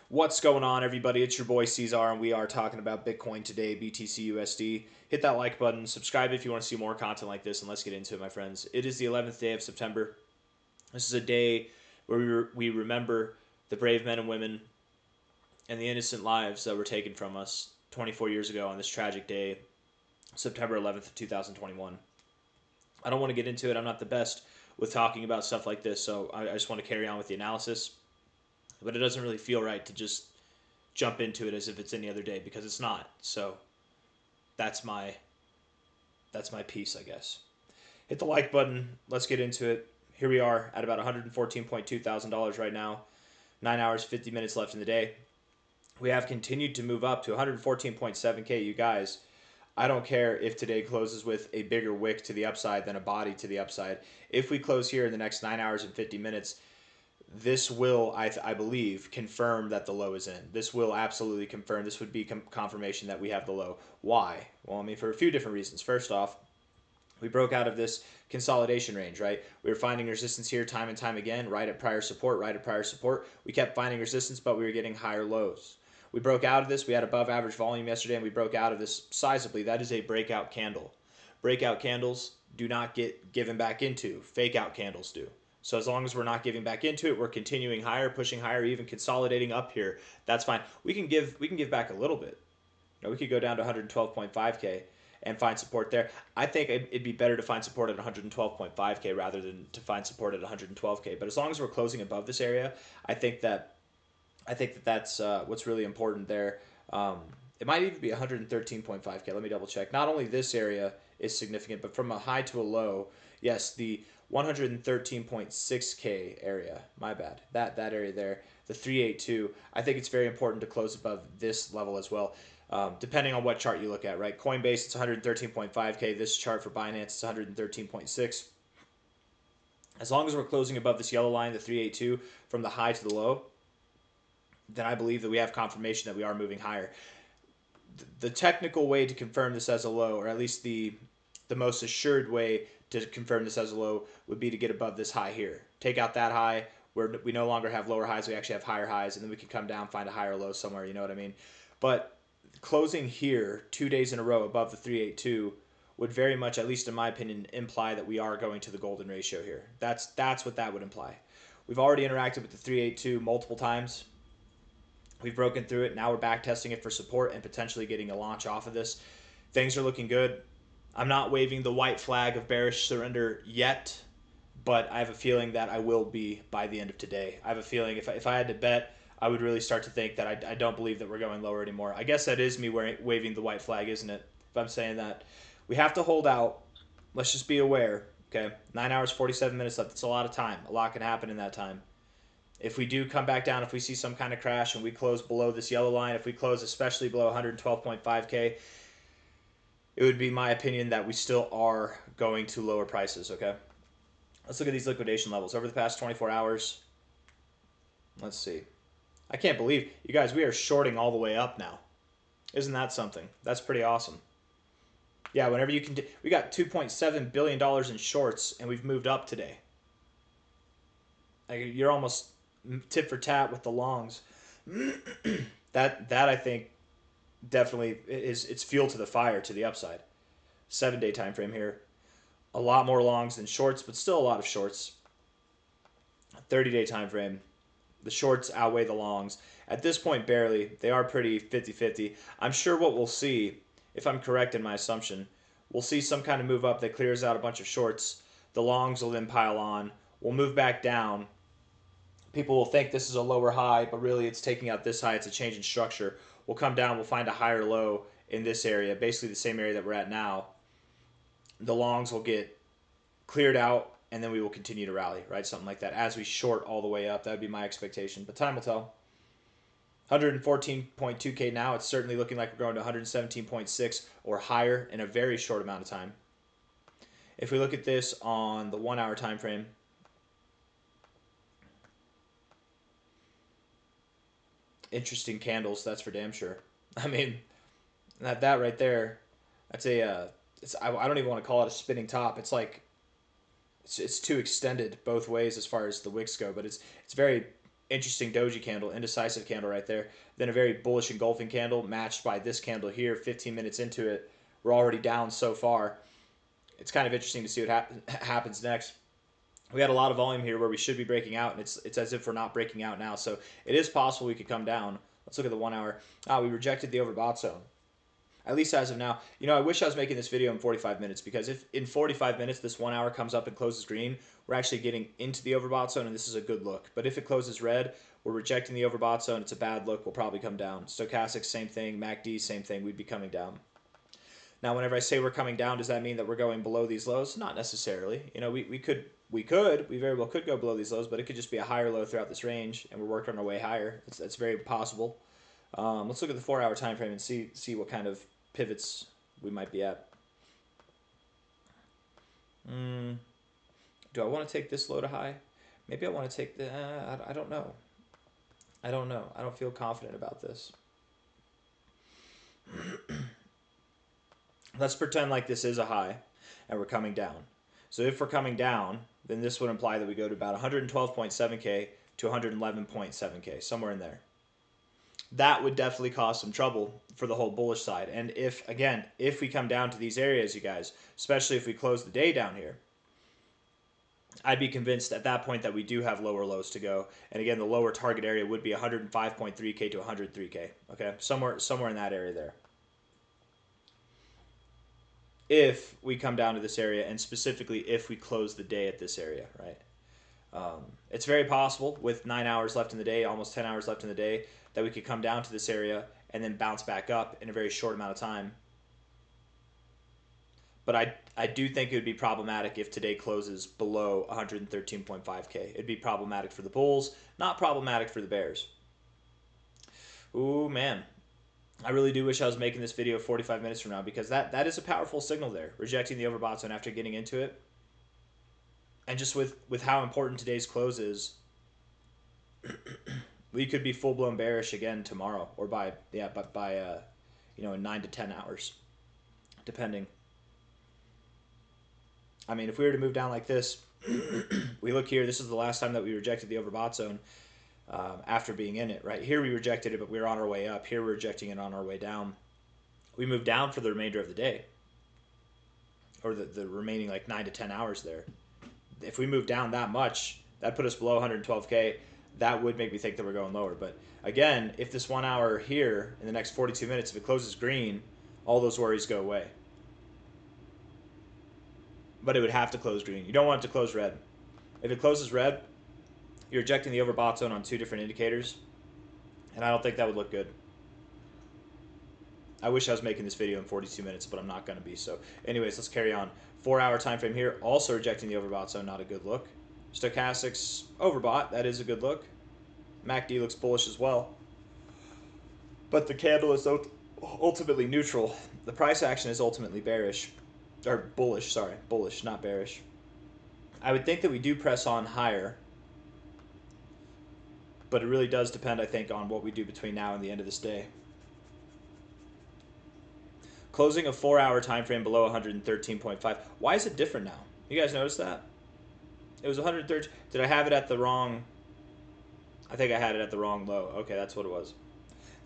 What's going on, everybody? It's your boy C-Zar, and we are talking about Bitcoin today, BTC USD. Hit that like button, subscribe if you want to see more content like this, and let's get into it, my friends. It is the 11th day of September. This is a day where we remember the brave men and women and the innocent lives that were taken from us 24 years ago on this tragic day, September 11th, 2021. I don't want to get into it. I'm not the best with talking about stuff like this, so I just want to carry on with the analysis. But it doesn't really feel right to just jump into it as if it's any other day because it's not. So that's my piece, I guess. Hit the like button. Let's get into it. Here we are at about $114.2 thousand right now. 9 hours 50 minutes left in the day. We have continued to move up to 114.7k. You guys, I don't care if today closes with a bigger wick to the upside than a body to the upside. If we close here in the next 9 hours and 50 minutes, this will, I believe, confirm that the low is in. This will absolutely confirm. This would be confirmation that we have the low. Why? Well, I mean, for a few different reasons. First off, we broke out of this consolidation range, right? We were finding resistance here time and time again, right at prior support, right at prior support. We kept finding resistance, but we were getting higher lows. We broke out of this. We had above average volume yesterday, and we broke out of this sizably. That is a breakout candle. Breakout candles do not get given back into. Fake out candles do. So as long as we're not giving back into it, we're continuing higher, pushing higher, even consolidating up here. That's fine. We can give back a little bit. You know, we could go down to 112.5k and find support there. I think it'd be better to find support at 112.5k rather than to find support at 112k. But as long as we're closing above this area, I think that's what's really important there. It might even be 113.5k. Let me double check. Not only this area is significant, but from a high to a low, yes, the 113.6k area. My bad. That area there, the 382. I think it's very important to close above this level as well. Depending on what chart you look at, right? Coinbase, it's 113.5k. This chart for Binance is 113.6. As long as we're closing above this yellow line, the 382, from the high to the low, then I believe that we have confirmation that we are moving higher. The technical way to confirm this as a low, or at least the most assured way to confirm this as a low, would be to get above this high here. Take out that high where we no longer have lower highs, we actually have higher highs, and then we can come down, find a higher low somewhere, you know what I mean? But closing here 2 days in a row above the 382 would very much, at least in my opinion, imply that we are going to the golden ratio here. That's what that would imply. We've already interacted with the 382 multiple times. We've broken through it. Now we're back testing it for support and potentially getting a launch off of this. Things are looking good. I'm not waving the white flag of bearish surrender yet, but I have a feeling that I will be by the end of today. I have a feeling if I had to bet, I would really start to think that I don't believe that we're going lower anymore. I guess that is me waving the white flag, isn't it? If I'm saying that. We have to hold out. Let's just be aware, okay? 9 hours, 47 minutes left. It's a lot of time. A lot can happen in that time. If we do come back down, if we see some kind of crash and we close below this yellow line, if we close especially below 112.5k, it would be my opinion that we still are going to lower prices, okay? Let's look at these liquidation levels. Over the past 24 hours, let's see. I can't believe, you guys, we are shorting all the way up now. Isn't that something? That's pretty awesome. Yeah, whenever you can, we got $2.7 billion in shorts and we've moved up today. Like, you're almost tit for tat with the longs. that I think definitely it's fuel to the fire to the upside. 7-day time frame here. A lot more longs than shorts, but still a lot of shorts. 30-day time frame. The shorts outweigh the longs. At this point, barely. They are pretty 50-50. I'm sure what we'll see, if I'm correct in my assumption, we'll see some kind of move up that clears out a bunch of shorts. The longs will then pile on. We'll move back down. People will think this is a lower high, but really it's taking out this high. It's a change in structure. We'll come down. We'll find a higher low in this area, basically the same area that we're at now. The longs will get cleared out, and then we will continue to rally, right? Something like that. As we short all the way up, that would be my expectation. But time will tell. 114.2k now. It's certainly looking like we're going to 117.6 or higher in a very short amount of time. If we look at this on the 1 hour time frame, interesting candles, that's for damn sure. I mean, that right there, that's a I don't even want to call it a spinning top. It's like it's too extended both ways as far as the wicks go, but it's very interesting doji candle, indecisive candle right there. Then a very bullish engulfing candle matched by this candle here. 15 minutes into it, we're already down so far. It's kind of interesting to see what happens next. We had a lot of volume here where we should be breaking out, and it's as if we're not breaking out now. So it is possible we could come down. Let's look at the 1 hour. We rejected the overbought zone. At least as of now. I wish I was making this video in 45 minutes, because if in 45 minutes this 1 hour comes up and closes green, we're actually getting into the overbought zone, and this is a good look. But if it closes red, we're rejecting the overbought zone. It's a bad look. We'll probably come down. Stochastics, same thing. MACD, same thing. We'd be coming down. Now, whenever I say we're coming down, does that mean that we're going below these lows? Not necessarily. We very well could go below these lows, but it could just be a higher low throughout this range, and we're working on our way higher. That's very possible. Let's look at the 4 hour time frame and see what kind of pivots we might be at. Do I want to take this low to high? Maybe I want to take the. I don't know. I don't feel confident about this. Let's pretend like this is a high and we're coming down. So if we're coming down, then this would imply that we go to about 112.7K to 111.7K, somewhere in there. That would definitely cause some trouble for the whole bullish side. And if we come down to these areas, you guys, especially if we close the day down here, I'd be convinced at that point that we do have lower lows to go. And again, the lower target area would be 105.3K to 103K. Okay, somewhere in that area there. If we come down to this area, and specifically if we close the day at this area, right? It's very possible with 9 hours left in the day, almost 10 hours left in the day, that we could come down to this area and then bounce back up in a very short amount of time. But I do think it would be problematic if today closes below 113.5K. It'd be problematic for the bulls, not problematic for the bears. Ooh, man. I really do wish I was making this video 45 minutes from now, because that is a powerful signal there, rejecting the overbought zone after getting into it. And just with how important today's close is, we could be full-blown bearish again tomorrow, or by in 9 to 10 hours, depending. I mean, if we were to move down like this, we look here, this is the last time that we rejected the overbought zone. After being in it, right? Here we rejected it, but we were on our way up. Here we're rejecting it on our way down. We moved down for the remainder of the day, or the remaining like 9 to 10 hours there. If we move down that much, that put us below 112K. That would make me think that we're going lower. But again, if this 1 hour here in the next 42 minutes, if it closes green, all those worries go away. But it would have to close green. You don't want it to close red. If it closes red, you're rejecting the overbought zone on 2 different indicators, and I don't think that would look good. I wish I was making this video in 42 minutes, but I'm not going to be. So anyways, let's carry on. 4 hour time frame here, also rejecting the overbought zone, not a good look. Stochastics overbought, that is a good look. MACD looks bullish as well. But the candle is ultimately neutral. The price action is ultimately bearish. Or bullish, sorry. Bullish, not bearish. I would think that we do press on higher, but it really does depend, I think, on what we do between now and the end of this day. Closing a 4 hour time frame below 113.5. Why is it different now? You guys notice that? It was 113. Did I have it at the wrong? I think I had it at the wrong low. Okay, that's what it was.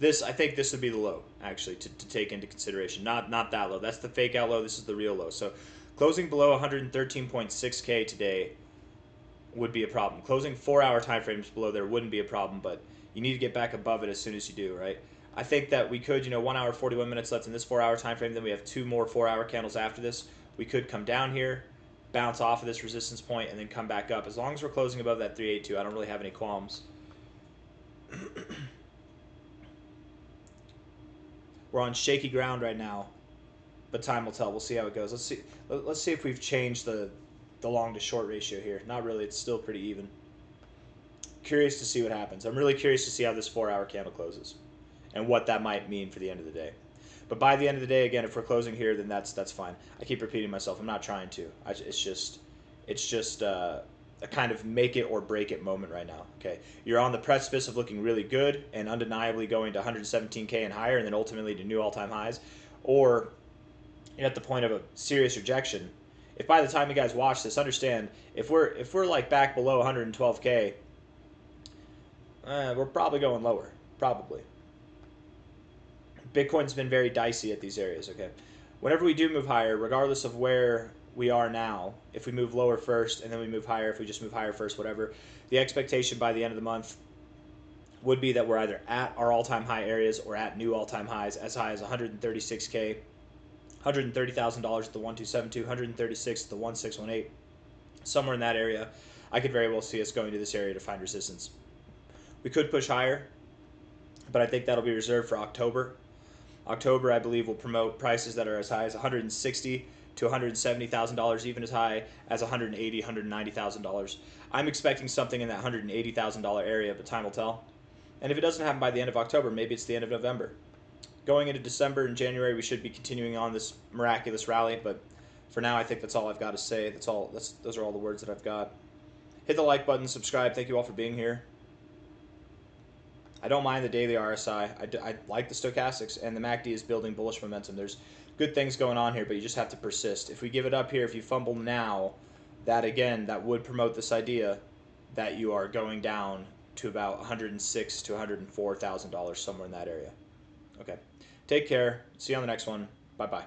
I think this would be the low, actually, to take into consideration. Not that low. That's the fake out low. This is the real low. So closing below 113.6K today would be a problem. Closing 4 hour time frames below there wouldn't be a problem, but you need to get back above it as soon as you do, right? I think that we could, 1 hour 41 minutes left in this 4 hour time frame. Then we have 2 more 4 hour candles after this. We could come down here, bounce off of this resistance point, and then come back up. As long as we're closing above that 382, I don't really have any qualms. We're on shaky ground right now, but time will tell. We'll see how it goes. Let's see if we've changed the long to short ratio here. Not really. It's still pretty even. Curious to see what happens. I'm really curious to see how this 4 hour candle closes and what that might mean for the end of the day. But by the end of the day, again, if we're closing here, then that's fine. I keep repeating myself. I'm not trying to. It's just a kind of make it or break it moment right now. Okay, you're on the precipice of looking really good and undeniably going to 117K and higher, and then ultimately to new all-time highs, or you're at the point of a serious rejection. If by the time you guys watch this, understand if we're like back below 112K, We're probably going lower. Probably. Bitcoin's been very dicey at these areas, okay? Whenever we do move higher, regardless of where we are now, if we move lower first and then we move higher, if we just move higher first, whatever, the expectation by the end of the month would be that we're either at our all-time high areas or at new all-time highs, as high as 136K, $130,000 at the 1272, 136 at the 1618, somewhere in that area. I could very well see us going to this area to find resistance. We could push higher, but I think that'll be reserved for October. October, I believe, will promote prices that are as high as $160,000 to $170,000, even as high as $180,000, $190,000. I'm expecting something in that $180,000 area, but time will tell. And if it doesn't happen by the end of October, maybe it's the end of November. Going into December and January, we should be continuing on this miraculous rally, but for now, I think that's all I've got to say. Those are all the words that I've got. Hit the like button, subscribe. Thank you all for being here. I don't mind the daily RSI. I like the stochastics, and the MACD is building bullish momentum. There's good things going on here, but you just have to persist. If we give it up here, if you fumble now, that would promote this idea that you are going down to about $106,000 to $104,000, somewhere in that area. Okay. Take care. See you on the next one. Bye-bye.